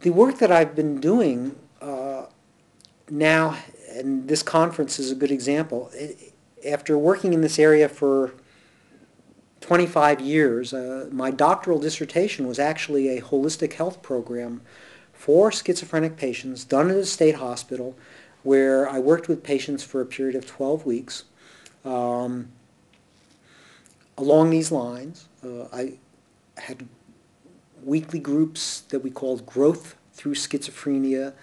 The work that I've been doing now, and this conference is a good example, after working in this area for 25 years, my doctoral dissertation was actually a holistic health program for schizophrenic patients done at a state hospital where I worked with patients for a period of 12 weeks. Along these lines, I had weekly groups that we called Growth Through Schizophrenia,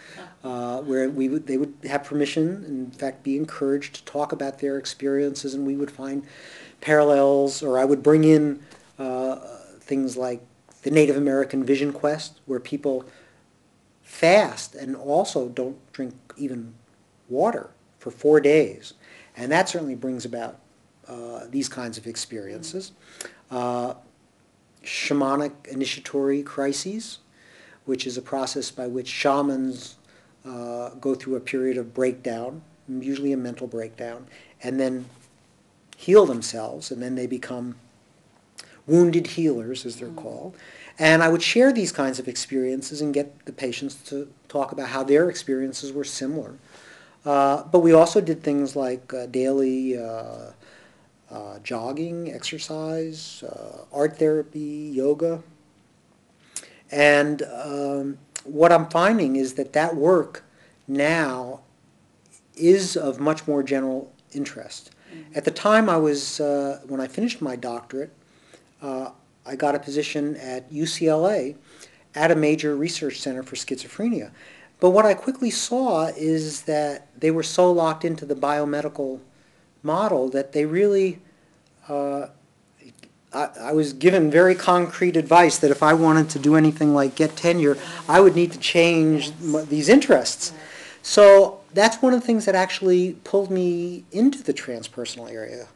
where they would have permission, in fact be encouraged to talk about their experiences, and we would find parallels, or I would bring in things like the Native American Vision Quest, where people fast and also don't drink even water for 4 days. And that certainly brings about these kinds of experiences. Shamanic initiatory crises, which is a process by which shamans go through a period of breakdown, usually a mental breakdown, and then heal themselves, and then they become wounded healers, as they're called. And I would share these kinds of experiences and get the patients to talk about how their experiences were similar. But we also did things like daily jogging, exercise, art therapy, yoga. And what I'm finding is that work now is of much more general interest. At the time when I finished my doctorate, I got a position at UCLA at a major research center for schizophrenia. But what I quickly saw is that they were so locked into the biomedical model that they really, I was given very concrete advice that if I wanted to do anything like get tenure, I would need to change these interests. So that's one of the things that actually pulled me into the transpersonal area.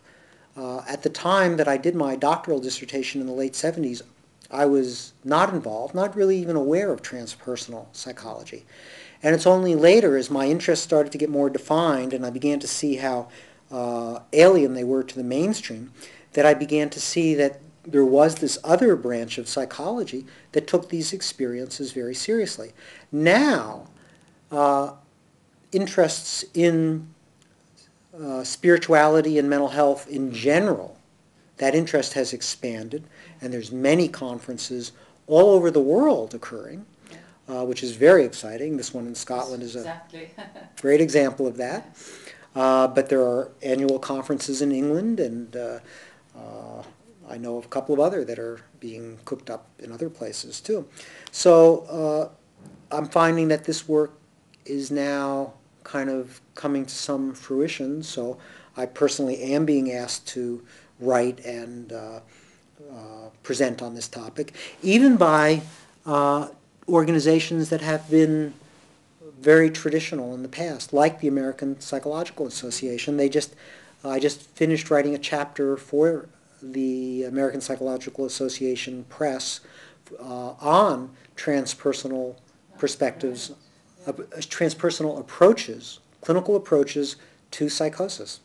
At the time that I did my doctoral dissertation in the late 70s, I was not involved, not really even aware of transpersonal psychology. And it's only later, as my interests started to get more defined and I began to see how alien they were to the mainstream, that I began to see that there was this other branch of psychology that took these experiences very seriously. Now, interests in spirituality and mental health in general, that interest has expanded, and there's many conferences all over the world occurring, which is very exciting. This one in Scotland is a great example of that. But there are annual conferences in England, and I know of a couple of other that are being cooked up in other places too. So I'm finding that this work is now kind of coming to some fruition, so I personally am being asked to write and present on this topic, even by organizations that have been very traditional in the past, like the American Psychological Association. I just finished writing a chapter for the American Psychological Association Press on transpersonal perspectives, transpersonal approaches, clinical approaches to psychosis.